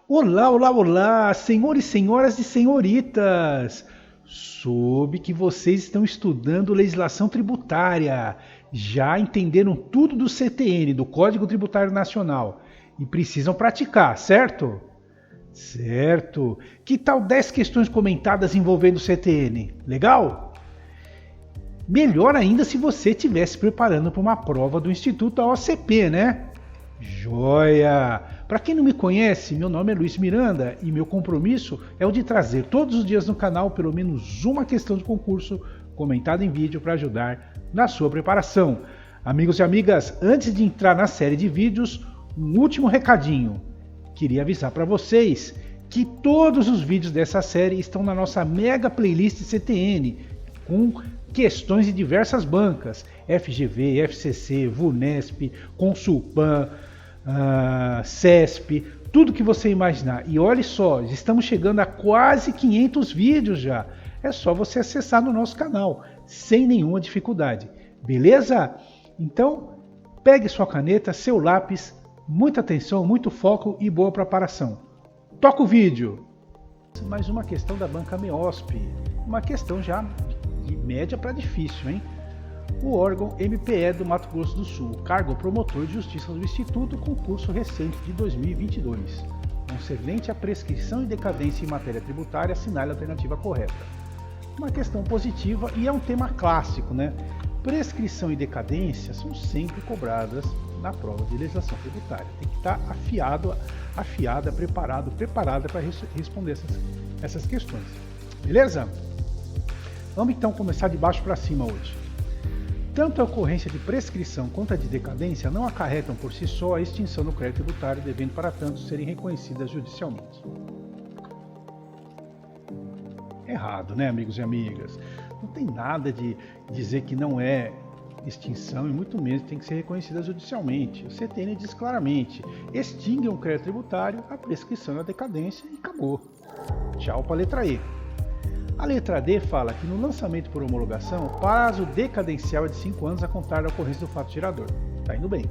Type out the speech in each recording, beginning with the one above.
Olá, olá, olá, senhores, senhoras e senhoritas! Soube que vocês estão estudando legislação tributária, já entenderam tudo do CTN, do Código Tributário Nacional, e precisam praticar, certo? Certo! Que tal 10 questões comentadas envolvendo o CTN? Legal? Melhor ainda se você estivesse preparando para uma prova do Instituto AOCP, né? Joia! Para quem não me conhece, meu nome é Luiz Miranda e meu compromisso é o de trazer todos os dias no canal pelo menos uma questão de concurso comentada em vídeo para ajudar na sua preparação. Amigos e amigas, antes de entrar na série de vídeos, um último recadinho. Queria avisar para vocês que todos os vídeos dessa série estão na nossa mega playlist CTN, com questões de diversas bancas, FGV, FCC, VUNESP, Consulpan, CESP, tudo que você imaginar. E olhe só, estamos chegando a quase 500 vídeos já. É só você acessar no nosso canal, sem nenhuma dificuldade. Beleza? Então, pegue sua caneta, seu lápis, muita atenção, muito foco e boa preparação. Toca o vídeo! Mais uma questão da banca MEOSP. Uma questão já de média para difícil, hein? O órgão MPE do Mato Grosso do Sul, cargo promotor de justiça do Instituto, concurso recente de 2022. Concernente à prescrição e decadência em matéria tributária, assinale a alternativa correta. Uma questão positiva e é um tema clássico, né? Prescrição e decadência são sempre cobradas na prova de legislação tributária. Tem que estar afiada, preparada para responder essas questões. Beleza? Vamos então começar de baixo para cima hoje. Tanto a ocorrência de prescrição quanto a de decadência não acarretam por si só a extinção do crédito tributário, devendo para tanto serem reconhecidas judicialmente. Errado, né, amigos e amigas? Não tem nada de dizer que não é extinção e muito menos tem que ser reconhecida judicialmente. O CTN diz claramente, extingue um crédito tributário, a prescrição e a decadência e acabou. Tchau para a letra E. A letra D fala que no lançamento por homologação, o prazo decadencial é de 5 anos a contar da ocorrência do fato gerador. Tá indo bem.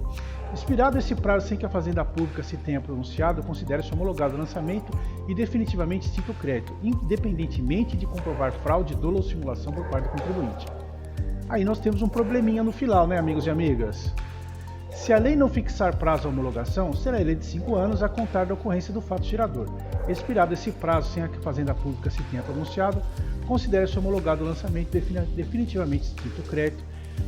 Expirado esse prazo sem que a Fazenda Pública se tenha pronunciado, considera-se homologado o lançamento e definitivamente extinto o crédito, independentemente de comprovar fraude, dolo ou simulação por parte do contribuinte. Aí nós temos um probleminha no final, né, amigos e amigas? Se a lei não fixar prazo à homologação, será lei de 5 anos a contar da ocorrência do fato gerador. Expirado esse prazo sem que a Fazenda Pública se tenha pronunciado, considera-se homologado o lançamento definitivamente extinto o crédito,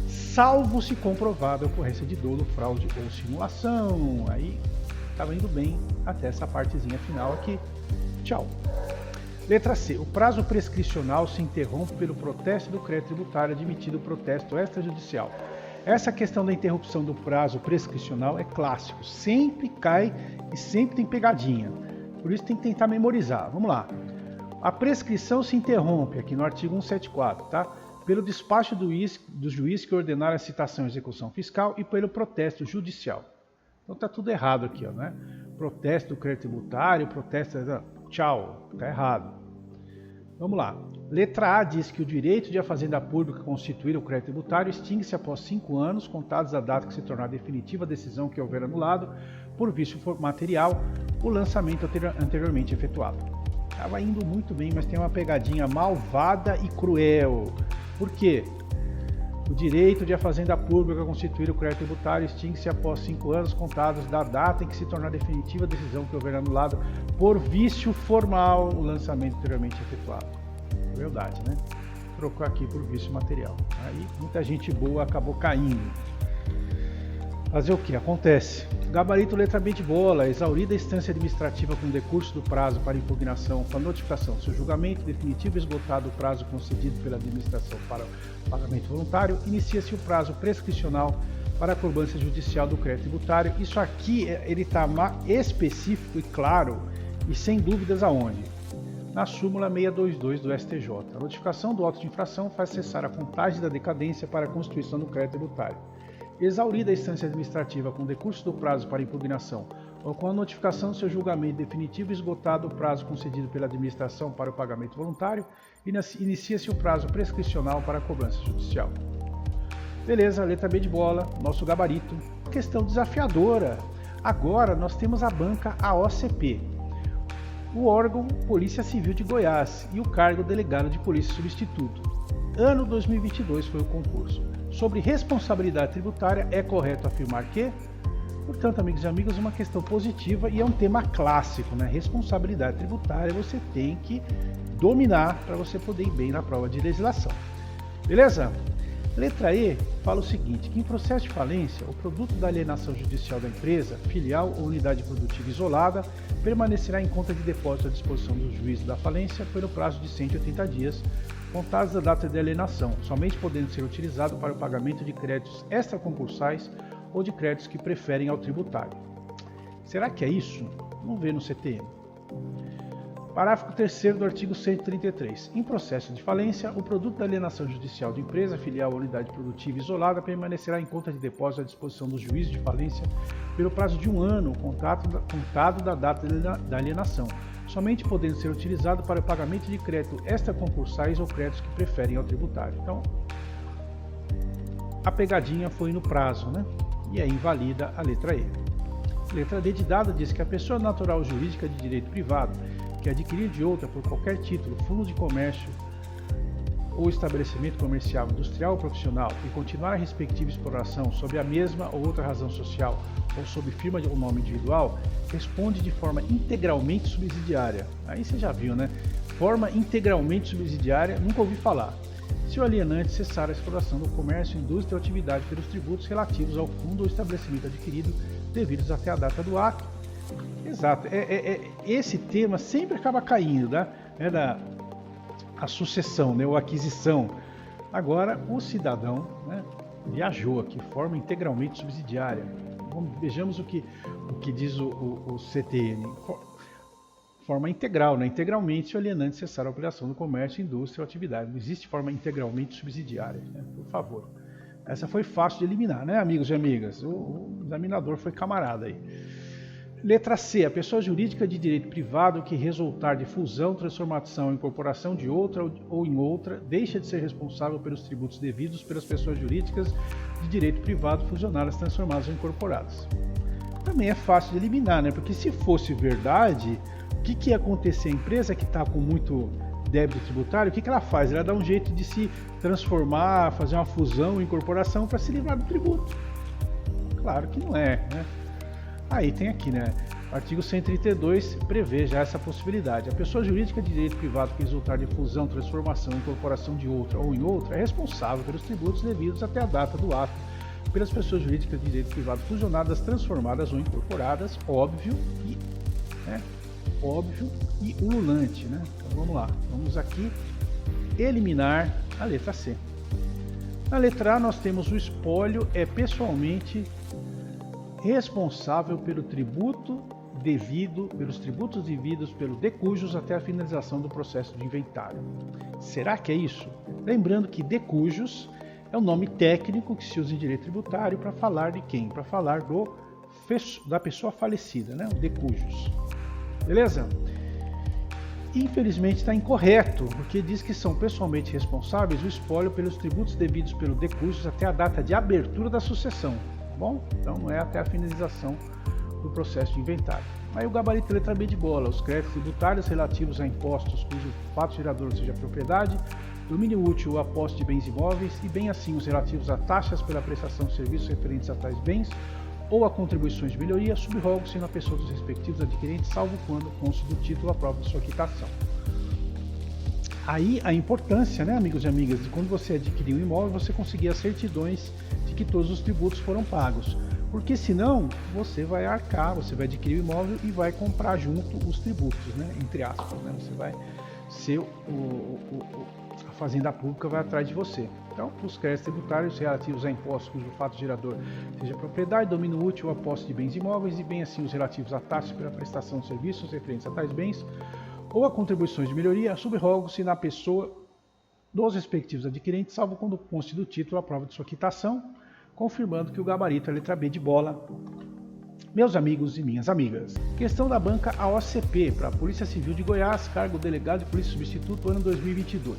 salvo se comprovada a ocorrência de dolo, fraude ou simulação. Aí estava indo bem até essa partezinha final aqui. Tchau. Letra C. O prazo prescricional se interrompe pelo protesto do crédito tributário admitido o protesto extrajudicial. Essa questão da interrupção do prazo prescricional é clássico, sempre cai e sempre tem pegadinha, por isso tem que tentar memorizar. Vamos lá. A prescrição se interrompe, aqui no artigo 174, tá? Pelo despacho do juiz que ordenar a citação e execução fiscal e pelo protesto judicial. Então tá tudo errado aqui, ó, né? Protesto do crédito tributário, protesto... Tchau, tá errado. Vamos lá. Letra A diz que o direito de a Fazenda Pública constituir o crédito tributário extingue-se após 5 anos, contados da data que se tornar definitiva a decisão que houver anulado, por vício material, o lançamento anteriormente efetuado. Estava indo muito bem, mas tem uma pegadinha malvada e cruel. Por quê? O direito de a Fazenda Pública constituir o crédito tributário extingue-se após 5 anos, contados da data em que se tornar definitiva a decisão que houver anulado, por vício formal, o lançamento anteriormente efetuado. Verdade, né? Trocou aqui por vício material. Aí muita gente boa acabou caindo. Fazer o que? Acontece. Gabarito letra B de bola. Exaurida a instância administrativa com decurso do prazo para impugnação com a notificação do seu julgamento definitivo, esgotado o prazo concedido pela administração para o pagamento voluntário, inicia-se o prazo prescricional para a cobrança judicial do crédito tributário. Isso aqui ele está específico e claro e sem dúvidas aonde? Na súmula 622 do STJ. A notificação do auto de infração faz cessar a contagem da decadência para a constituição do crédito tributário. Exaurida a instância administrativa com decurso do prazo para impugnação ou com a notificação do seu julgamento definitivo esgotado o prazo concedido pela administração para o pagamento voluntário, inicia-se o prazo prescricional para a cobrança judicial. Beleza, letra B de bola, nosso gabarito. Questão desafiadora. Agora nós temos a banca AOCP. o órgão Polícia Civil de Goiás e o cargo delegado de polícia substituto. Ano 2022 foi o concurso. Sobre responsabilidade tributária, é correto afirmar que, portanto, amigos e amigas, uma questão positiva e é um tema clássico, né? Responsabilidade tributária você tem que dominar para você poder ir bem na prova de legislação. Beleza? Letra E fala o seguinte, que em processo de falência, o produto da alienação judicial da empresa, filial ou unidade produtiva isolada permanecerá em conta de depósito à disposição do juízo da falência pelo prazo de 180 dias, contados da data de alienação, somente podendo ser utilizado para o pagamento de créditos extraconcursais ou de créditos que preferem ao tributário. Será que é isso? Vamos ver no CTM. Parágrafo 3º do artigo 133. Em processo de falência, o produto da alienação judicial de empresa, filial ou unidade produtiva isolada permanecerá em conta de depósito à disposição do juízo de falência pelo prazo de 1 ano, contado da data da alienação, somente podendo ser utilizado para o pagamento de crédito extraconcursais ou créditos que preferem ao tributário. Então, a pegadinha foi no prazo, né? E aí invalida a letra E. Letra D de dado diz que a pessoa natural ou jurídica de direito privado que adquirir de outra por qualquer título, fundo de comércio ou estabelecimento comercial, industrial ou profissional e continuar a respectiva exploração sob a mesma ou outra razão social ou sob firma ou nome individual, responde de forma integralmente subsidiária. Aí você já viu, né? Forma integralmente subsidiária, nunca ouvi falar. Se o alienante cessar a exploração do comércio, indústria ou atividade pelos tributos relativos ao fundo ou estabelecimento adquirido devidos até a data do ato. Exato, esse tema sempre acaba caindo, né? A sucessão, né? Ou aquisição. Agora, o cidadão, né, viajou aqui, forma integralmente subsidiária. Vejamos o que diz o CTN. Forma integral, né? Integralmente, se o alienante cessar a operação do comércio, indústria ou atividade. Não existe forma integralmente subsidiária, né? Por favor. Essa foi fácil de eliminar, né, amigos e amigas? O examinador foi camarada aí. Letra C. A pessoa jurídica de direito privado que resultar de fusão, transformação ou incorporação de outra ou em outra, deixa de ser responsável pelos tributos devidos pelas pessoas jurídicas de direito privado fusionadas, transformadas ou incorporadas. Também é fácil de eliminar, né? Porque se fosse verdade, o que ia acontecer? A empresa que está com muito débito tributário, o que ela faz? Ela dá um jeito de se transformar, fazer uma fusão, incorporação para se livrar do tributo. Claro que não é, né? Aí tem aqui, né? O artigo 132 prevê já essa possibilidade. A pessoa jurídica de direito privado que resultar de fusão, transformação, incorporação de outra ou em outra é responsável pelos tributos devidos até a data do ato pelas pessoas jurídicas de direito privado fusionadas, transformadas ou incorporadas, óbvio e ululante, né? Então vamos lá, vamos aqui eliminar a letra C. Na letra A nós temos o espólio é pessoalmente responsável pelo tributo devido, pelos tributos devidos pelo de cujos até a finalização do processo de inventário. Será que é isso? Lembrando que de cujos é o nome técnico que se usa em direito tributário para falar de quem? Para falar da pessoa falecida, né? O de cujos. Beleza? Infelizmente está incorreto, porque diz que são pessoalmente responsáveis o espólio pelos tributos devidos pelo de cujos até a data de abertura da sucessão. Bom, então não é até a finalização do processo de inventário. Aí o gabarito letra B de bola, os créditos tributários relativos a impostos cujo fato gerador seja propriedade, domínio útil a posse de bens imóveis e bem assim os relativos a taxas pela prestação de serviços referentes a tais bens ou a contribuições de melhoria, subrogam-se na pessoa dos respectivos adquirentes, salvo quando conste do título a prova de sua quitação. Aí a importância, né, amigos e amigas, de quando você adquirir um imóvel, você conseguir as certidões de que todos os tributos foram pagos. Porque senão, você vai arcar, você vai adquirir o imóvel e vai comprar junto os tributos, né, entre aspas, né, você vai ser a fazenda pública vai atrás de você. Então, os créditos tributários relativos a impostos cujo fato gerador seja propriedade, domínio útil a posse de bens imóveis e bem assim os relativos a taxas pela prestação de serviços referentes a tais bens, ou a contribuições de melhoria, subrogam-se na pessoa dos respectivos adquirentes, salvo quando conste do título a prova de sua quitação, confirmando que o gabarito é a letra B de bola. Meus amigos e minhas amigas, questão da banca AOCP para a Polícia Civil de Goiás, cargo delegado de polícia substituto, ano 2022.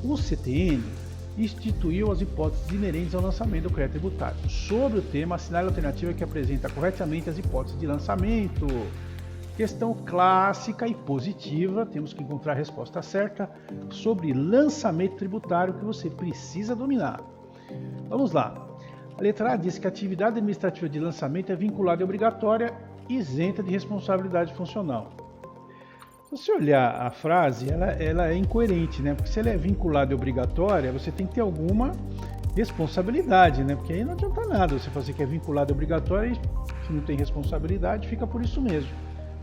O CTN instituiu as hipóteses inerentes ao lançamento do crédito tributário. Sobre o tema, assinale a alternativa que apresenta corretamente as hipóteses de lançamento. Questão clássica e positiva, temos que encontrar a resposta certa sobre lançamento tributário que você precisa dominar. Vamos lá. A letra A diz que a atividade administrativa de lançamento é vinculada e obrigatória, isenta de responsabilidade funcional. Se você olhar a frase, ela é incoerente, né? Porque se ela é vinculada e obrigatória, você tem que ter alguma responsabilidade, né? Porque aí não adianta nada você fazer que é vinculado e obrigatório e se não tem responsabilidade, fica por isso mesmo.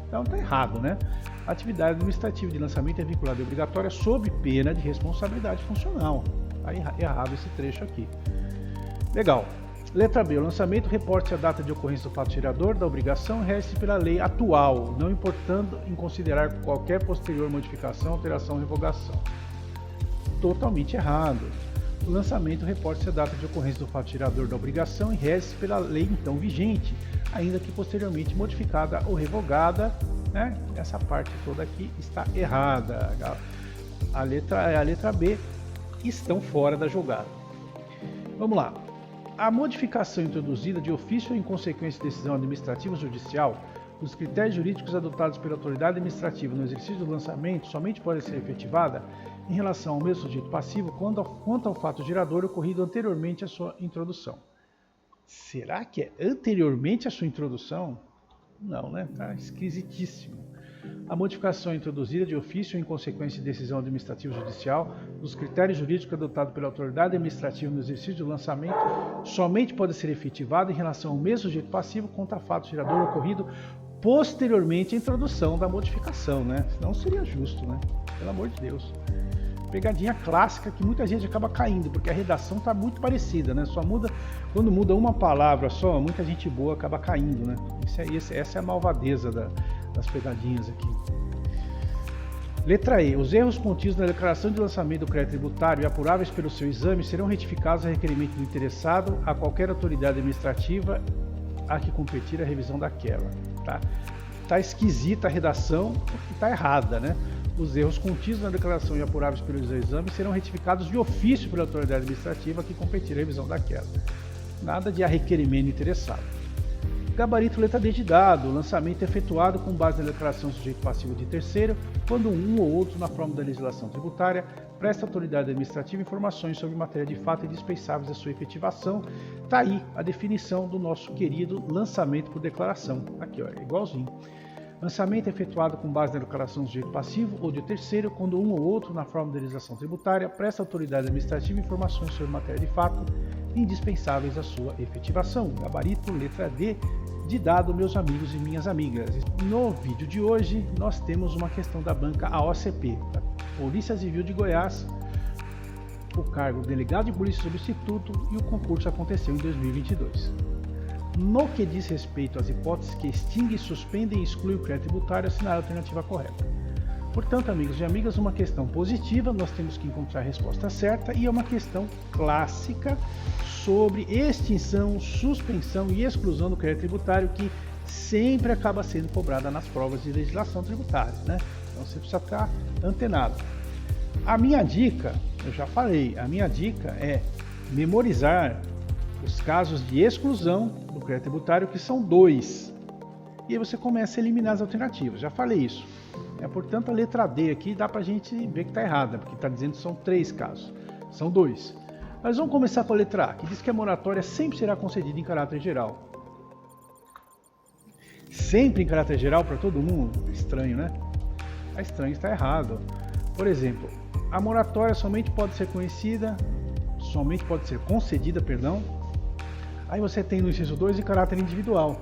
Então tá errado, né? A atividade administrativa de lançamento é vinculada e obrigatória sob pena de responsabilidade funcional. Tá errado esse trecho aqui. Legal. Letra B. O lançamento reporte a data de ocorrência do fato gerador da obrigação rege pela lei atual, não importando em considerar qualquer posterior modificação, alteração ou revogação. Totalmente errado. O lançamento reporte a data de ocorrência do fato gerador da obrigação e rege pela lei então vigente, ainda que posteriormente modificada ou revogada, né? Essa parte toda aqui está errada. A letra B estão fora da jogada. Vamos lá. A modificação introduzida de ofício ou em consequência de decisão administrativa ou judicial dos critérios jurídicos adotados pela autoridade administrativa no exercício do lançamento somente pode ser efetivada em relação ao mesmo sujeito passivo quanto ao fato gerador ocorrido anteriormente à sua introdução. Será que é anteriormente à sua introdução? Não, né? Tá esquisitíssimo. A modificação introduzida de ofício em consequência de decisão administrativa ou judicial dos critérios jurídicos adotados pela autoridade administrativa no exercício do lançamento somente pode ser efetivada em relação ao mesmo sujeito passivo contra fato gerador ocorrido posteriormente à introdução da modificação, né? Senão seria justo, né? Pelo amor de Deus. Pegadinha clássica que muita gente acaba caindo, porque a redação está muito parecida, né? Só muda, quando muda uma palavra só, muita gente boa acaba caindo, né? Essa é a malvadeza das pegadinhas aqui. Letra E. Os erros contidos na declaração de lançamento do crédito tributário e apuráveis pelo seu exame serão retificados a requerimento do interessado a qualquer autoridade administrativa a que competir a revisão daquela. Tá esquisita a redação, porque está errada, né? Os erros contidos na declaração e apuráveis pelo exame serão retificados de ofício pela autoridade administrativa a que competir a revisão daquela. Nada de a requerimento interessado. Gabarito letra D de dado. O lançamento é efetuado com base na declaração sujeito passivo de terceiro, quando um ou outro, na forma da legislação tributária, presta à autoridade administrativa informações sobre matéria de fato indispensáveis à sua efetivação. Está aí a definição do nosso querido lançamento por declaração. Aqui, ó, é igualzinho. Lançamento é efetuado com base na declaração do sujeito passivo ou de terceiro, quando um ou outro, na forma da legislação tributária, presta à autoridade administrativa informações sobre matéria de fato indispensáveis à sua efetivação. Gabarito letra D de dado, meus amigos e minhas amigas. No vídeo de hoje, nós temos uma questão da banca AOCP, da Polícia Civil de Goiás, o cargo delegado de polícia substituto, e o concurso aconteceu em 2022. No que diz respeito às hipóteses que extingue, suspendem e excluem o crédito tributário, assinar a alternativa correta. Portanto, amigos e amigas, uma questão positiva, nós temos que encontrar a resposta certa, e é uma questão clássica sobre extinção, suspensão e exclusão do crédito tributário, que sempre acaba sendo cobrada nas provas de legislação tributária, né? Então você precisa estar antenado. A minha dica, eu já falei, a minha dica é memorizar os casos de exclusão do crédito tributário, que são 2. E aí você começa a eliminar as alternativas. Já falei isso. Portanto, a letra D aqui dá pra gente ver que está errada, porque está dizendo que são 3 casos. São 2. Mas vamos começar com a letra A, que diz que a moratória sempre será concedida em caráter geral. Sempre em caráter geral para todo mundo? Estranho, né? É estranho, está errado. Por exemplo, a moratória somente pode ser concedida, aí você tem no inciso 2 em caráter individual,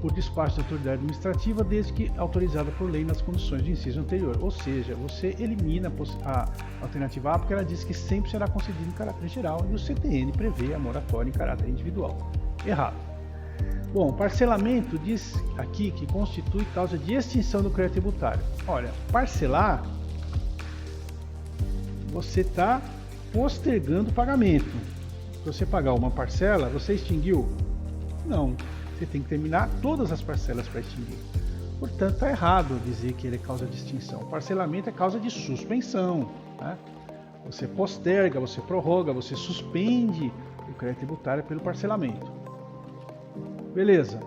por despacho da autoridade administrativa, desde que autorizada por lei nas condições do inciso anterior. Ou seja, você elimina a alternativa A porque ela diz que sempre será concedida em caráter geral e o CTN prevê a moratória em caráter individual. Errado. Bom, parcelamento diz aqui que constitui causa de extinção do crédito tributário. Olha, parcelar, você está postergando o pagamento. Se você pagar uma parcela, você extinguiu? Não. Você tem que terminar todas as parcelas para extinguir. Portanto, está errado dizer que ele é causa de extinção. Parcelamento é causa de suspensão, né? Você posterga, você prorroga, você suspende o crédito tributário pelo parcelamento. Beleza.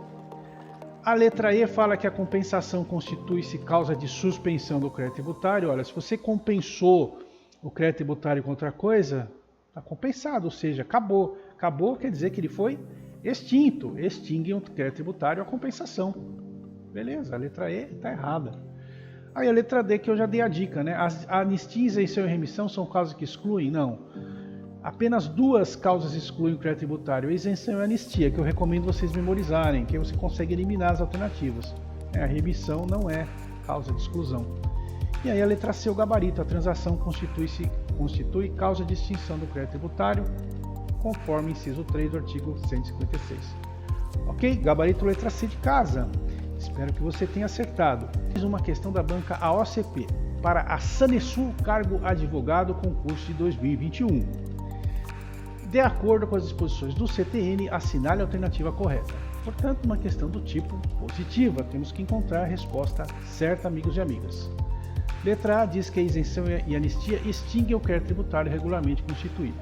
A letra E fala que a compensação constitui-se causa de suspensão do crédito tributário. Olha, se você compensou o crédito tributário com outra coisa, está compensado, ou seja, acabou. Acabou quer dizer que ele foi extinto. Extingue o crédito tributário a compensação. Beleza, a letra E está errada. Aí a letra D, que eu já dei a dica, né? A anistia, isenção e remissão são causas que excluem? Não. Apenas duas causas excluem o crédito tributário, a isenção e a anistia, que eu recomendo vocês memorizarem, que aí você consegue eliminar as alternativas. A remissão não é causa de exclusão. E aí a letra C, o gabarito, a transação constitui causa de extinção do crédito tributário, conforme inciso 3 do artigo 156. Ok? Gabarito letra C de casa. Espero que você tenha acertado. Fiz uma questão da banca AOCP para a Sanesul Cargo Advogado concurso de 2021. De acordo com as disposições do CTN, assinale a alternativa correta. Portanto, uma questão do tipo positiva. Temos que encontrar a resposta certa, amigos e amigas. Letra A diz que a isenção e anistia extinguem o crédito tributário regularmente constituído.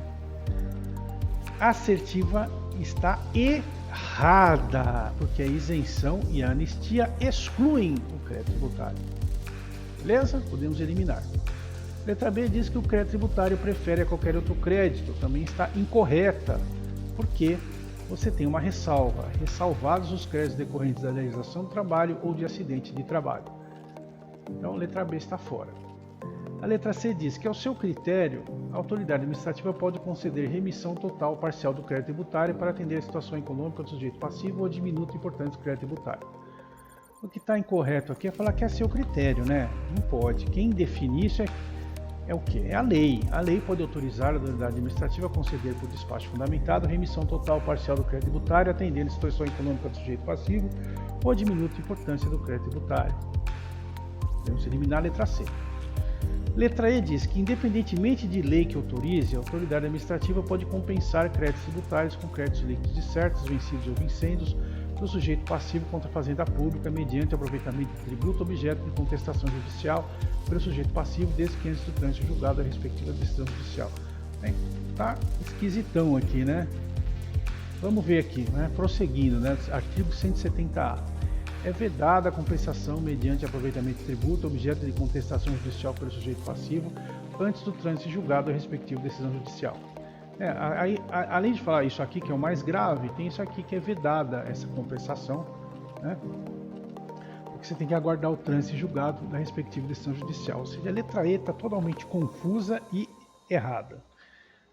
A assertiva está errada, porque a isenção e a anistia excluem o crédito tributário. Beleza? Podemos eliminar. Letra B diz que o crédito tributário prefere a qualquer outro crédito. Também está incorreta, porque você tem uma ressalva. Ressalvados os créditos decorrentes da legislação do trabalho ou de acidente de trabalho. Então, a letra B está fora. A letra C diz que, ao seu critério, a autoridade administrativa pode conceder remissão total ou parcial do crédito tributário para atender a situação econômica do sujeito passivo ou diminuto importante do crédito tributário. O que está incorreto aqui é falar que é seu critério, né? Não pode. Quem define isso é o que? É a lei. A lei pode autorizar a autoridade administrativa a conceder por despacho fundamentado remissão total ou parcial do crédito tributário, atendendo a situação econômica do sujeito passivo ou a diminuta importância do crédito tributário. Podemos eliminar a letra C. Letra E diz que, independentemente de lei que autorize, a autoridade administrativa pode compensar créditos tributários com créditos líquidos de certos, vencidos ou vincendos do sujeito passivo contra a fazenda pública mediante aproveitamento de tributo objeto de contestação judicial pelo sujeito passivo, desde que antes do trânsito julgado a respectiva decisão judicial. Bem, tá esquisitão aqui, né? Vamos ver aqui, né? Prosseguindo, né? Artigo 170A. É vedada a compensação mediante aproveitamento de tributo objeto de contestação judicial pelo sujeito passivo antes do trânsito julgado a respectiva decisão judicial. Além de falar isso aqui, que é o mais grave, tem isso aqui que é vedada, essa compensação, né? Porque você tem que aguardar o trânsito julgado da respectiva decisão judicial. Ou seja, a letra E está totalmente confusa e errada.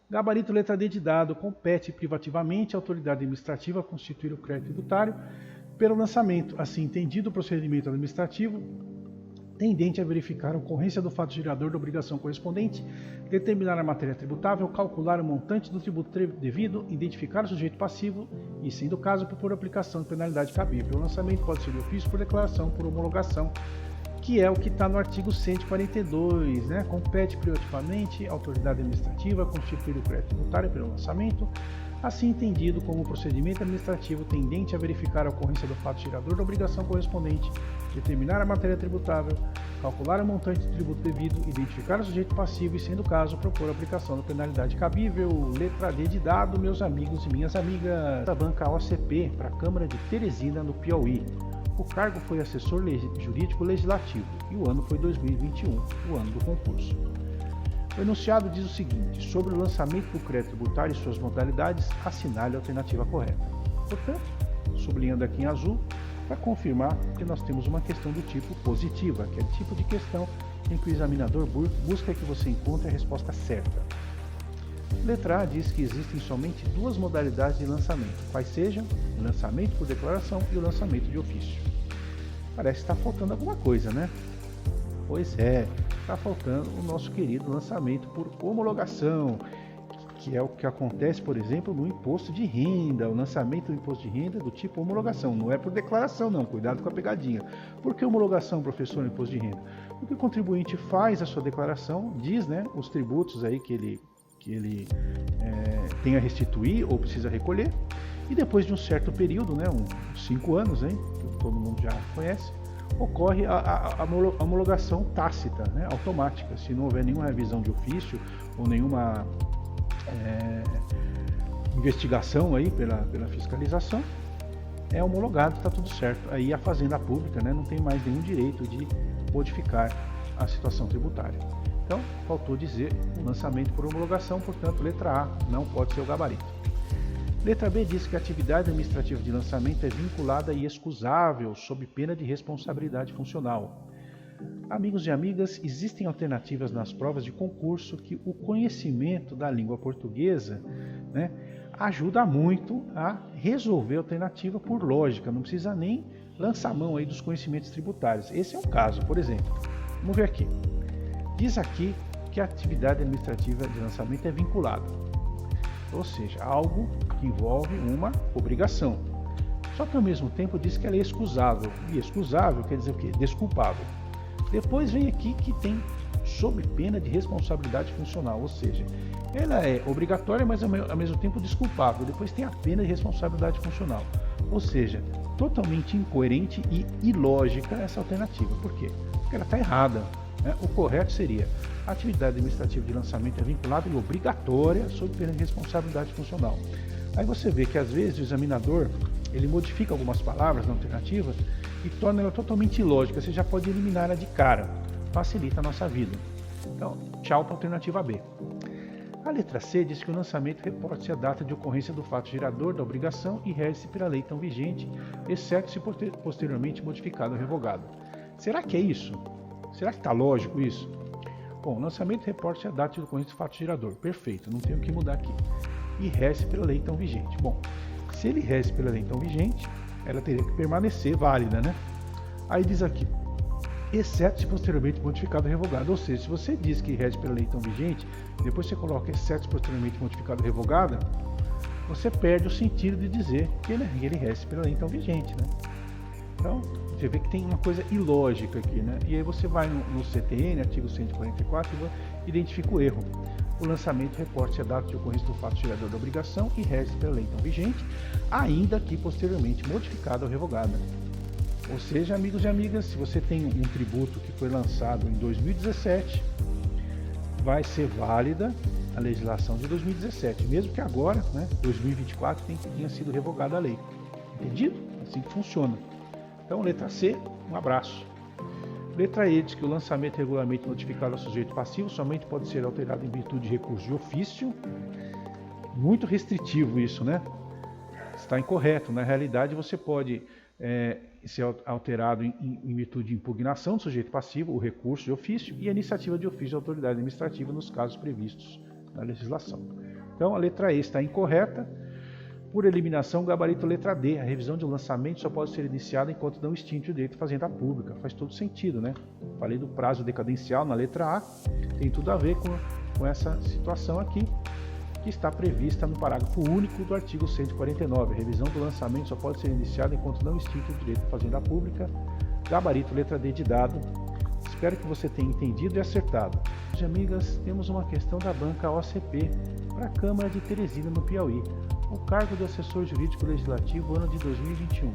Gabarito letra D de dado, compete privativamente à autoridade administrativa a constituir o crédito tributário pelo lançamento, assim entendido o procedimento administrativo tendente a verificar a ocorrência do fato gerador da obrigação correspondente, determinar a matéria tributável, calcular o montante do tributo devido, identificar o sujeito passivo e, sendo o caso, propor aplicação de penalidade cabível. O lançamento pode ser de ofício, por declaração, por homologação, que é o que está no artigo 142, né? Compete privativamente à autoridade administrativa constituir o crédito tributário pelo lançamento, assim entendido como procedimento administrativo tendente a verificar a ocorrência do fato gerador da obrigação correspondente, determinar a matéria tributável, calcular o montante do tributo devido, identificar o sujeito passivo e, sendo o caso, propor a aplicação da penalidade cabível. Letra D de dado, meus amigos e minhas amigas. Da banca OCP para a Câmara de Teresina, no Piauí. O cargo foi assessor jurídico legislativo e o ano foi 2021, o ano do concurso. O enunciado diz o seguinte: sobre o lançamento do crédito tributário e suas modalidades, assinale a alternativa correta. Portanto, sublinhando aqui em azul, para confirmar que nós temos uma questão do tipo positiva, que é o tipo de questão em que o examinador busca que você encontre a resposta certa. Letra A diz que existem somente duas modalidades de lançamento, quais sejam o lançamento por declaração e o lançamento de ofício. Parece que está faltando alguma coisa, né? Pois é, está faltando o nosso querido lançamento por homologação, que é o que acontece, por exemplo, no imposto de renda. O lançamento do imposto de renda é do tipo homologação, não é por declaração não, cuidado com a pegadinha. Por que homologação, professor, no imposto de renda? Porque o contribuinte faz a sua declaração, diz, né, os tributos aí que ele tem a restituir ou precisa recolher, e depois de um certo período, né, uns 5 anos, hein, que todo mundo já conhece, ocorre a homologação tácita, né, automática, se não houver nenhuma revisão de ofício ou nenhuma investigação aí pela fiscalização, é homologado, está tudo certo. Aí a Fazenda Pública, né, não tem mais nenhum direito de modificar a situação tributária. Então, faltou dizer o lançamento por homologação, portanto, letra A não pode ser o gabarito. Letra B diz que a atividade administrativa de lançamento é vinculada e excusável sob pena de responsabilidade funcional. Amigos e amigas, existem alternativas nas provas de concurso que o conhecimento da língua portuguesa, né, ajuda muito a resolver a alternativa por lógica, não precisa nem lançar mão aí dos conhecimentos tributários. Esse é um caso, por exemplo. Vamos ver aqui. Diz aqui que a atividade administrativa de lançamento é vinculada, ou seja, algo que envolve uma obrigação. Só que ao mesmo tempo diz que ela é excusável. E excusável quer dizer o quê? Desculpável. Depois vem aqui que tem sob pena de responsabilidade funcional, ou seja, ela é obrigatória, mas ao mesmo tempo desculpável. Depois tem a pena de responsabilidade funcional, ou seja, totalmente incoerente e ilógica essa alternativa. Por quê? Porque ela está errada. O correto seria: a atividade administrativa de lançamento é vinculada e obrigatória sob pena de responsabilidade funcional. Aí você vê que às vezes o examinador ele modifica algumas palavras na alternativa e torna ela totalmente ilógica. Você já pode eliminar ela de cara, facilita a nossa vida. Então, tchau para a alternativa B. A letra C diz que o lançamento reporte a data de ocorrência do fato gerador da obrigação e rege-se pela lei tão vigente, exceto se posteriormente modificado ou revogado. Será que é isso? Será que está lógico isso? Bom, lançamento reporte a data de ocorrência do fato gerador. Perfeito, não tenho o que mudar aqui. E rege pela lei tão vigente. Bom, se ele rege pela lei tão vigente, ela teria que permanecer válida, né? Aí diz aqui, exceto se posteriormente modificado ou revogado. Ou seja, se você diz que rege pela lei tão vigente, depois você coloca exceto se posteriormente modificado ou revogada, você perde o sentido de dizer que ele rege pela lei tão vigente, né? Então, você vê que tem uma coisa ilógica aqui, né? E aí você vai no CTN, artigo 144, e identifica o erro. O lançamento reporte a data de ocorrência do fato gerador da obrigação e rege pela lei então vigente, ainda que posteriormente modificada ou revogada. Ou seja, amigos e amigas, se você tem um tributo que foi lançado em 2017, vai ser válida a legislação de 2017, mesmo que agora, né, 2024, tenha sido revogada a lei. Entendido? Assim que funciona. Então, letra C, um abraço. Letra E diz que o lançamento regularmente notificado ao sujeito passivo somente pode ser alterado em virtude de recurso de ofício. Muito restritivo isso, né? Está incorreto. Na realidade, você pode ser alterado em virtude de impugnação do sujeito passivo, o recurso de ofício e a iniciativa de ofício da autoridade administrativa nos casos previstos na legislação. Então, a letra E está incorreta. Por eliminação, gabarito letra D. A revisão de um lançamento só pode ser iniciada enquanto não extinto o direito de fazenda pública. Faz todo sentido, né? Falei do prazo decadencial na letra A. Tem tudo a ver com essa situação aqui, que está prevista no parágrafo único do artigo 149. A revisão do lançamento só pode ser iniciada enquanto não extinto o direito de fazenda pública. Gabarito letra D de dado. Espero que você tenha entendido e acertado. Meus amigas, temos uma questão da banca OCP para a Câmara de Teresina, no Piauí. O cargo de assessor jurídico legislativo ano de 2021,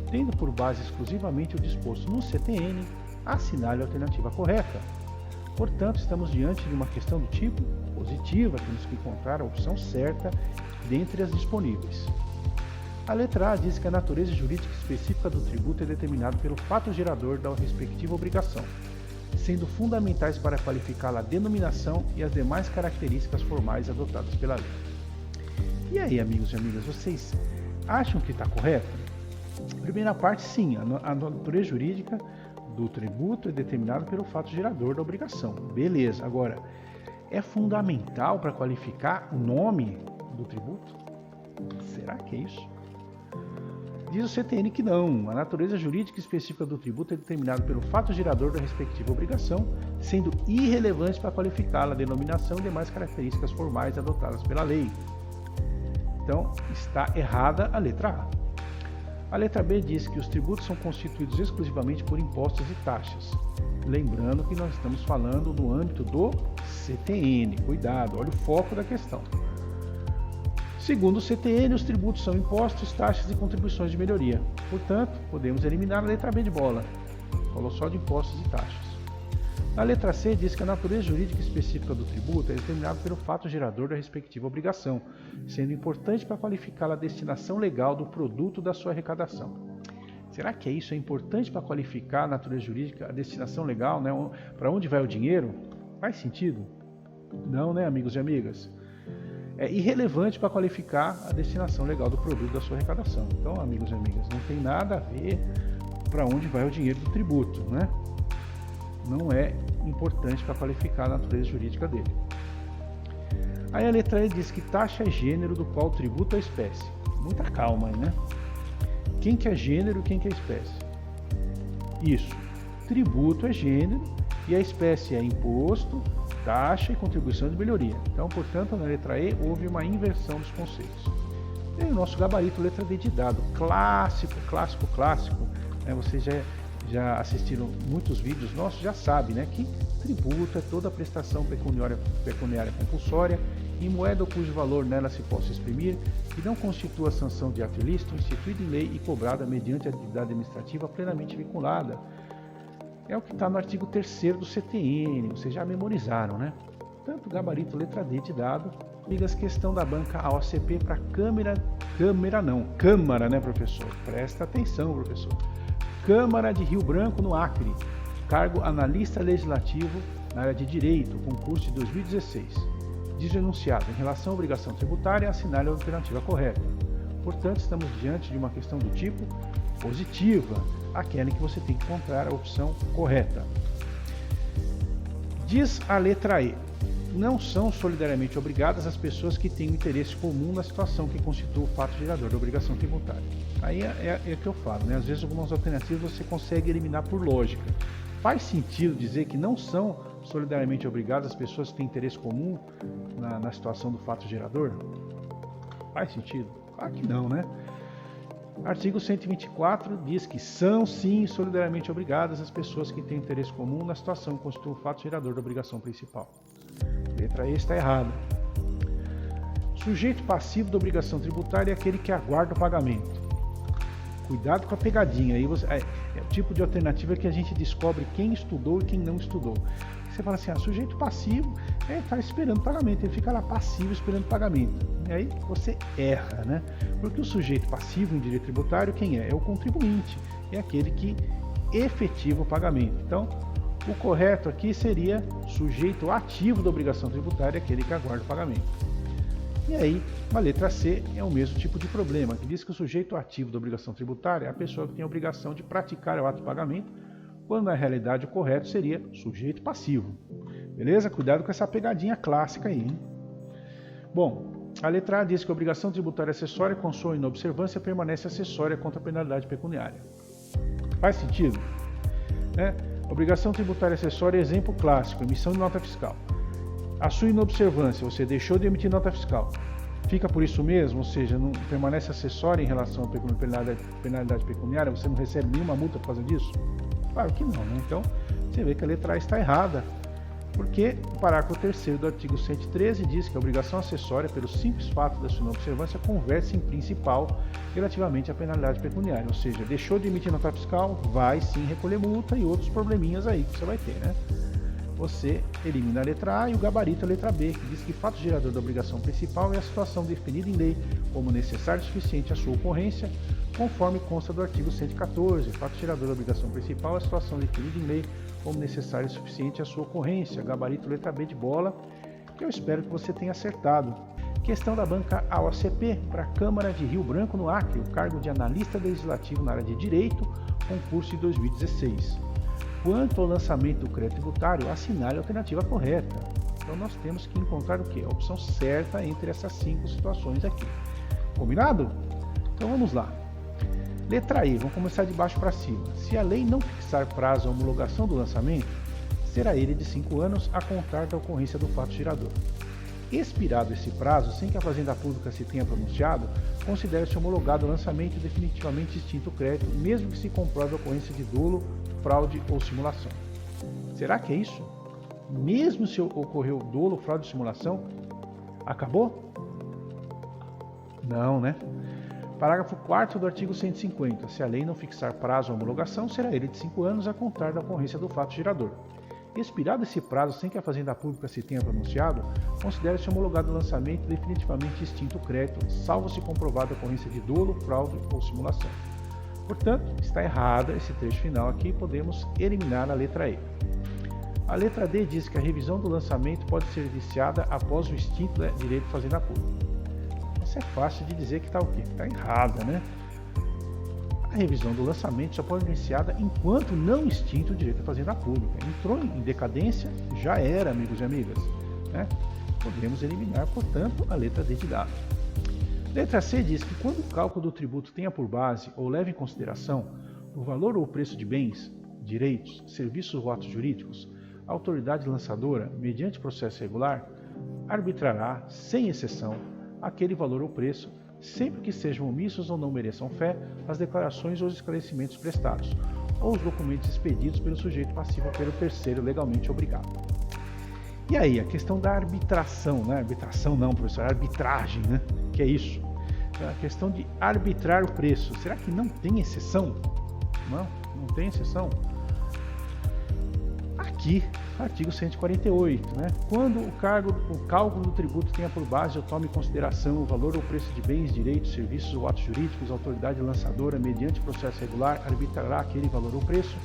tendo por base exclusivamente o disposto no CTN, assinale a alternativa correta. Portanto, estamos diante de uma questão do tipo positiva, temos que encontrar a opção certa dentre as disponíveis. A letra A diz que a natureza jurídica específica do tributo é determinada pelo fato gerador da respectiva obrigação, sendo fundamentais para qualificá-la a denominação e as demais características formais adotadas pela lei. E aí, amigos e amigas, vocês acham que está correto? Primeira parte, sim, a natureza jurídica do tributo é determinada pelo fato gerador da obrigação. Beleza, agora, é fundamental para qualificar o nome do tributo? Será que é isso? Diz o CTN que não. A natureza jurídica específica do tributo é determinada pelo fato gerador da respectiva obrigação, sendo irrelevante para qualificá-la a denominação e demais características formais adotadas pela lei. Então, está errada a letra A. A letra B diz que os tributos são constituídos exclusivamente por impostos e taxas. Lembrando que nós estamos falando no âmbito do CTN. Cuidado, olha o foco da questão. Segundo o CTN, os tributos são impostos, taxas e contribuições de melhoria. Portanto, podemos eliminar a letra B de bola. Falou só de impostos e taxas. Na letra C diz que a natureza jurídica específica do tributo é determinada pelo fato gerador da respectiva obrigação, sendo importante para qualificar a destinação legal do produto da sua arrecadação. Será que isso é importante para qualificar a natureza jurídica, a destinação legal, né? Para onde vai o dinheiro? Faz sentido? Não, né, amigos e amigas? É irrelevante para qualificar a destinação legal do produto da sua arrecadação. Então, amigos e amigas, não tem nada a ver para onde vai o dinheiro do tributo, né? Não é importante para qualificar a natureza jurídica dele. Aí a letra E diz que taxa é gênero do qual tributa a espécie. Muita calma aí, né? Quem que é gênero e quem que é espécie? Isso. Tributo é gênero e a espécie é imposto, taxa e contribuição de melhoria. Então, portanto, na letra E houve uma inversão dos conceitos. E o nosso gabarito, letra D de dado, clássico. Né? Vocês já assistiram muitos vídeos nossos, já sabem, né, que tributo é toda prestação pecuniária compulsória em moeda cujo valor nela se possa exprimir, que não constitua sanção de ato ilícito, instituída em lei e cobrada mediante atividade administrativa plenamente vinculada. É o que está no artigo 3º do CTN, vocês já memorizaram, né? Tanto gabarito letra D de dado, ligas questão da banca AOCP para Câmara, né, professor? Presta atenção, professor. Câmara de Rio Branco, no Acre. Cargo analista legislativo na área de Direito, concurso de 2016. Diz o enunciado, em relação à obrigação tributária, assinale a alternativa correta. Portanto, estamos diante de uma questão do tipo positiva, aquela em que você tem que encontrar a opção correta. Diz a letra E, não são solidariamente obrigadas as pessoas que têm um interesse comum na situação que constitua o fato gerador da obrigação tributária. Aí é que eu falo, né? Às vezes algumas alternativas você consegue eliminar por lógica. Faz sentido dizer que não são solidariamente obrigadas as pessoas que têm interesse comum na situação do fato gerador? Faz sentido? Claro que não, né? Artigo 124 diz que são sim solidariamente obrigadas as pessoas que têm interesse comum na situação que constitui o fato gerador da obrigação principal. Letra E está errada. Sujeito passivo da obrigação tributária é aquele que aguarda o pagamento. Cuidado com a pegadinha. Aí é o tipo de alternativa que a gente descobre quem estudou e quem não estudou. Você fala assim, sujeito passivo está esperando pagamento, ele fica lá passivo esperando pagamento. E aí você erra, né? Porque o sujeito passivo em direito tributário, quem é? É o contribuinte, é aquele que efetiva o pagamento. Então, o correto aqui seria sujeito ativo da obrigação tributária, aquele que aguarda o pagamento. E aí, a letra C é o mesmo tipo de problema, que diz que o sujeito ativo da obrigação tributária é a pessoa que tem a obrigação de praticar o ato de pagamento, quando na realidade o correto seria sujeito passivo. Beleza? Cuidado com essa pegadinha clássica aí, hein? Bom, a letra A diz que a obrigação tributária acessória com sua inobservância permanece acessória contra a penalidade pecuniária. Faz sentido? Obrigação tributária acessória é exemplo clássico, emissão de nota fiscal. A sua inobservância, você deixou de emitir nota fiscal, fica por isso mesmo, ou seja, não permanece acessória em relação à penalidade pecuniária, você não recebe nenhuma multa por causa disso? Claro que não, né? Então, você vê que a letra A está errada, porque o parágrafo 3º do artigo 113 diz que a obrigação acessória, pelo simples fato da sua inobservância, converte-se em principal relativamente à penalidade pecuniária, ou seja, deixou de emitir nota fiscal, vai sim recolher multa e outros probleminhas aí que você vai ter, né? Você elimina a letra A e o gabarito a letra B, que diz que fato gerador da obrigação principal é a situação definida em lei como necessário e suficiente à sua ocorrência, conforme consta do artigo 114. Fato gerador da obrigação principal é a situação definida em lei como necessário e suficiente à sua ocorrência. Gabarito letra B de bola, que eu espero que você tenha acertado. Questão da banca AOCP para a Câmara de Rio Branco, no Acre, o cargo de analista legislativo na área de Direito, concurso de 2016. Quanto ao lançamento do crédito tributário, assinale a alternativa correta. Então nós temos que encontrar o quê? A opção certa entre essas 5 situações aqui. Combinado? Então vamos lá. Letra E, vamos começar de baixo para cima. Se a lei não fixar prazo à homologação do lançamento, será ele de 5 anos a contar da ocorrência do fato gerador. Expirado esse prazo, sem que a Fazenda Pública se tenha pronunciado, considera-se homologado o lançamento e definitivamente extinto o crédito, mesmo que se comprove a ocorrência de dolo, fraude ou simulação. Será que é isso? Mesmo se ocorreu dolo, fraude ou simulação, acabou? Não, né? Parágrafo 4º do artigo 150. Se a lei não fixar prazo à homologação, será ele de 5 anos a contar da ocorrência do fato gerador. Expirado esse prazo sem que a Fazenda Pública se tenha pronunciado, considera-se homologado o lançamento definitivamente extinto o crédito, salvo se comprovada a ocorrência de dolo, fraude ou simulação. Portanto, está errada esse trecho final aqui e podemos eliminar a letra E. A letra D diz que a revisão do lançamento pode ser iniciada após o extinto direito de Fazenda Pública. Isso é fácil de dizer que está o quê? Está errada, né? A revisão do lançamento só pode ser iniciada enquanto não extinto o direito de Fazenda Pública. Entrou em decadência, já era, amigos e amigas. Né? Podemos eliminar, portanto, a letra D de dado. Letra C diz que quando o cálculo do tributo tenha por base ou leve em consideração o valor ou o preço de bens, direitos, serviços ou atos jurídicos, a autoridade lançadora, mediante processo regular, arbitrará, sem exceção, aquele valor ou preço, sempre que sejam omissos ou não mereçam fé as declarações ou os esclarecimentos prestados, ou os documentos expedidos pelo sujeito passivo ou pelo terceiro legalmente obrigado. E aí, a questão da arbitração, né? Arbitração não, professor, arbitragem, né? Que é isso? A questão de arbitrar o preço, será que não tem exceção? Não tem exceção. Aqui, artigo 148, né? Quando o cálculo do tributo tenha por base ou tome em consideração o valor ou preço de bens, direitos, serviços ou atos jurídicos, a autoridade lançadora, mediante processo regular, arbitrará aquele valor ou preço,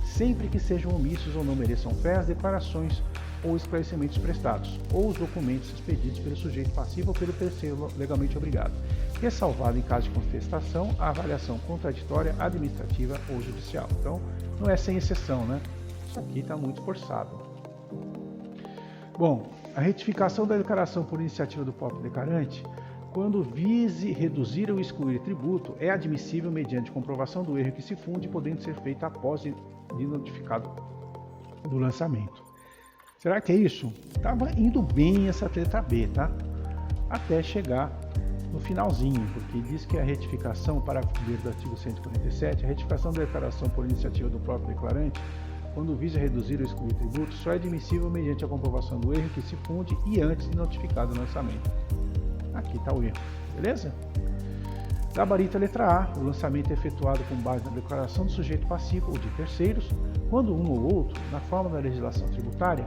sempre que sejam omissos ou não mereçam fé as declarações ou esclarecimentos prestados, ou os documentos expedidos pelo sujeito passivo ou pelo terceiro legalmente obrigado, ressalvado em caso de contestação a avaliação contraditória, administrativa ou judicial. Então, não é sem exceção, né? Isso aqui está muito forçado. Bom, a retificação da declaração por iniciativa do próprio declarante, quando vise reduzir ou excluir tributo, é admissível mediante comprovação do erro que se funde, podendo ser feita após de notificado do lançamento. Será que é isso? Estava indo bem essa letra B, tá? Até chegar no finalzinho, porque diz que a retificação, parágrafo 1º do artigo 147, a retificação da declaração por iniciativa do próprio declarante, quando visa reduzir ou excluir tributo, só é admissível mediante a comprovação do erro que se funde e antes de notificado o lançamento. Aqui está o erro, beleza? Gabarito letra A, o lançamento é efetuado com base na declaração do sujeito passivo ou de terceiros, quando um ou outro, na forma da legislação tributária,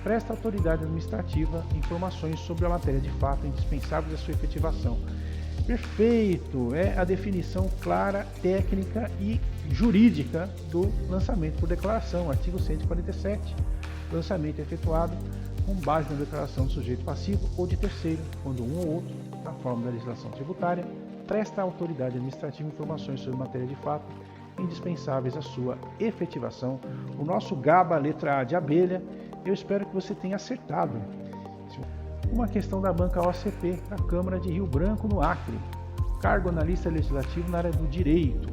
presta à autoridade administrativa informações sobre a matéria de fato indispensáveis à sua efetivação. Perfeito! É a definição clara, técnica e jurídica do lançamento por declaração, artigo 147. O lançamento é efetuado com base na declaração do sujeito passivo ou de terceiro, quando um ou outro, na forma da legislação tributária, presta à autoridade administrativa informações sobre matéria de fato indispensáveis à sua efetivação. O nosso GABA, letra A de abelha, eu espero que você tenha acertado. Uma questão da banca OCP, da Câmara de Rio Branco, no Acre. Cargo analista legislativo na área do direito.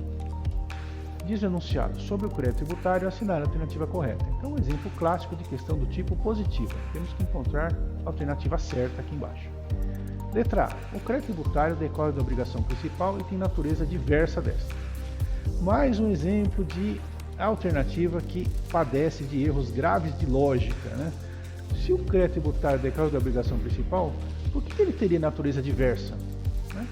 Diz o enunciado, sobre o crédito tributário, assinar a alternativa correta. Então, um exemplo clássico de questão do tipo positiva. Temos que encontrar a alternativa certa aqui embaixo. Letra A. O crédito tributário decorre da obrigação principal e tem natureza diversa desta. Mais um exemplo de alternativa que padece de erros graves de lógica, né? Se o crédito tributário decorre da obrigação principal, por que ele teria natureza diversa? Né?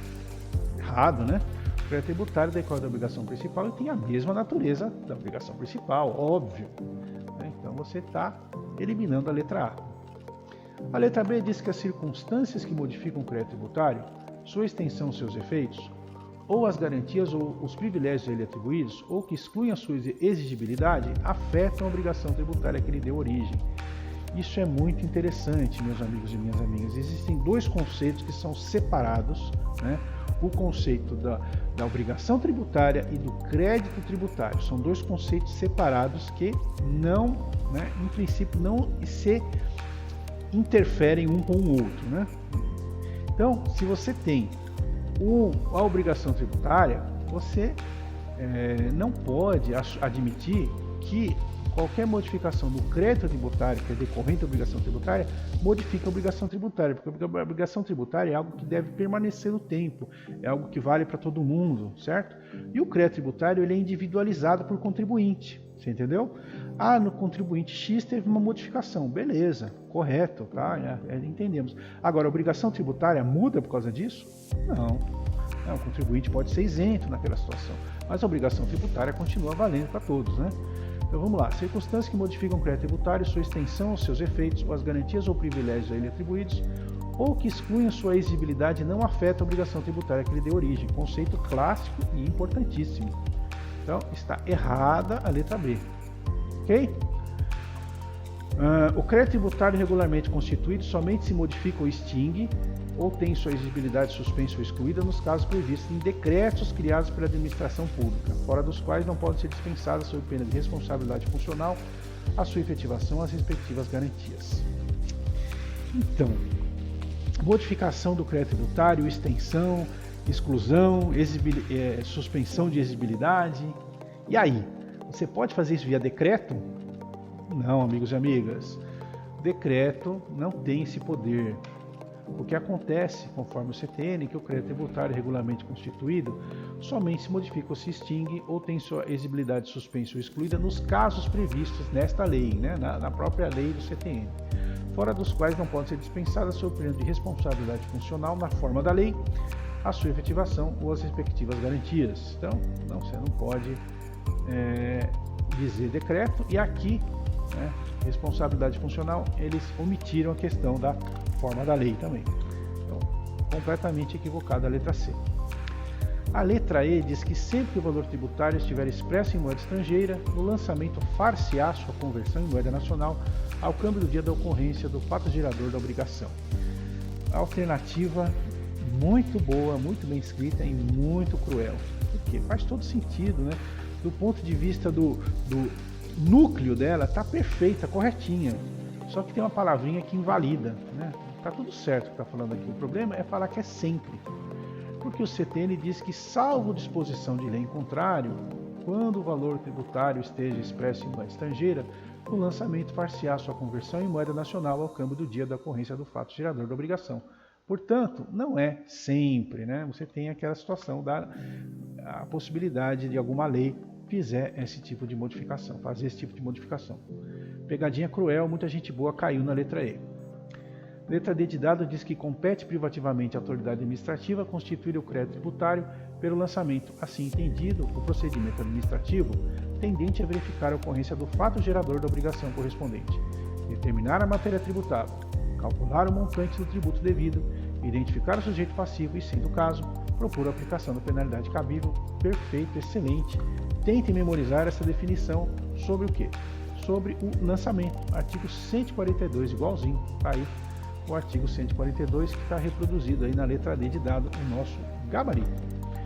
Errado, né? O crédito tributário decorre da obrigação principal e tem a mesma natureza da obrigação principal, óbvio. Né? Então você está eliminando a letra A. A letra B diz que as circunstâncias que modificam o crédito tributário, sua extensão, seus efeitos, ou as garantias ou os privilégios a ele atribuídos, ou que excluem a sua exigibilidade, afetam a obrigação tributária que lhe deu origem. Isso é muito interessante, meus amigos e minhas amigas. Existem dois conceitos que são separados, né? O conceito da obrigação tributária e do crédito tributário. São dois conceitos separados que não, né, em princípio, não se interferem um com o outro, né? Então, se você tem a obrigação tributária, você não pode admitir que qualquer modificação do crédito tributário, que é decorrente da obrigação tributária, modifica a obrigação tributária, porque a obrigação tributária é algo que deve permanecer no tempo, é algo que vale para todo mundo, certo? E o crédito tributário ele é individualizado por contribuinte, você entendeu? Ah, no contribuinte X teve uma modificação, beleza, correto, tá? Entendemos. Agora, a obrigação tributária muda por causa disso? Não. O contribuinte pode ser isento naquela situação, mas a obrigação tributária continua valendo para todos, né? Então vamos lá. Circunstâncias que modificam o crédito tributário, sua extensão, seus efeitos, ou as garantias ou privilégios a ele atribuídos, ou que excluem sua exigibilidade não afeta a obrigação tributária que lhe deu origem. Conceito clássico e importantíssimo. Então está errada a letra B. Ok? O crédito tributário regularmente constituído somente se modifica ou extingue, ou tem sua exigibilidade suspensa ou excluída nos casos previstos em decretos criados pela administração pública, fora dos quais não pode ser dispensada sob pena de responsabilidade funcional a sua efetivação às respectivas garantias. Então, modificação do crédito tributário, extensão, exclusão, suspensão de exigibilidade. E aí? Você pode fazer isso via decreto? Não, amigos e amigas. Decreto não tem esse poder. O que acontece, conforme o CTN, é que o crédito tributário regularmente constituído somente se modifica ou se extingue ou tem sua exigibilidade suspensa ou excluída nos casos previstos nesta lei, né, na própria lei do CTN, fora dos quais não pode ser dispensada sob pena de responsabilidade funcional na forma da lei, a sua efetivação ou as respectivas garantias. Então, você não pode dizer decreto, e aqui, né, responsabilidade funcional, eles omitiram a questão da forma da lei também. Então, completamente equivocada a letra C. A letra E diz que sempre que o valor tributário estiver expresso em moeda estrangeira, no lançamento far-se-á sua conversão em moeda nacional ao câmbio do dia da ocorrência do fato gerador da obrigação. A alternativa muito boa, muito bem escrita e muito cruel. Porque faz todo sentido, né? Do ponto de vista do núcleo dela, está perfeita, corretinha. Só que tem uma palavrinha que invalida, né? Tá tudo certo o que está falando aqui. O problema é falar que é sempre. Porque o CTN diz que, salvo disposição de lei em contrário, quando o valor tributário esteja expresso em moeda estrangeira, no lançamento far-se-á sua conversão em moeda nacional ao câmbio do dia da ocorrência do fato gerador da obrigação. Portanto, não é sempre, né? Você tem aquela situação a possibilidade de alguma lei fizer esse tipo de modificação, fazer esse tipo de modificação. Pegadinha cruel, muita gente boa caiu na letra E. Letra D de dado diz que compete privativamente à autoridade administrativa constituir o crédito tributário pelo lançamento, assim entendido, o procedimento administrativo tendente a verificar a ocorrência do fato gerador da obrigação correspondente, determinar a matéria tributável, calcular o montante do tributo devido, identificar o sujeito passivo e, sendo o caso, propor a aplicação da penalidade cabível. Perfeito, excelente. Tente memorizar essa definição sobre o quê? Sobre o lançamento. Artigo 142, igualzinho. Está aí o artigo 142 que está reproduzido aí na letra D de dado no nosso gabarito.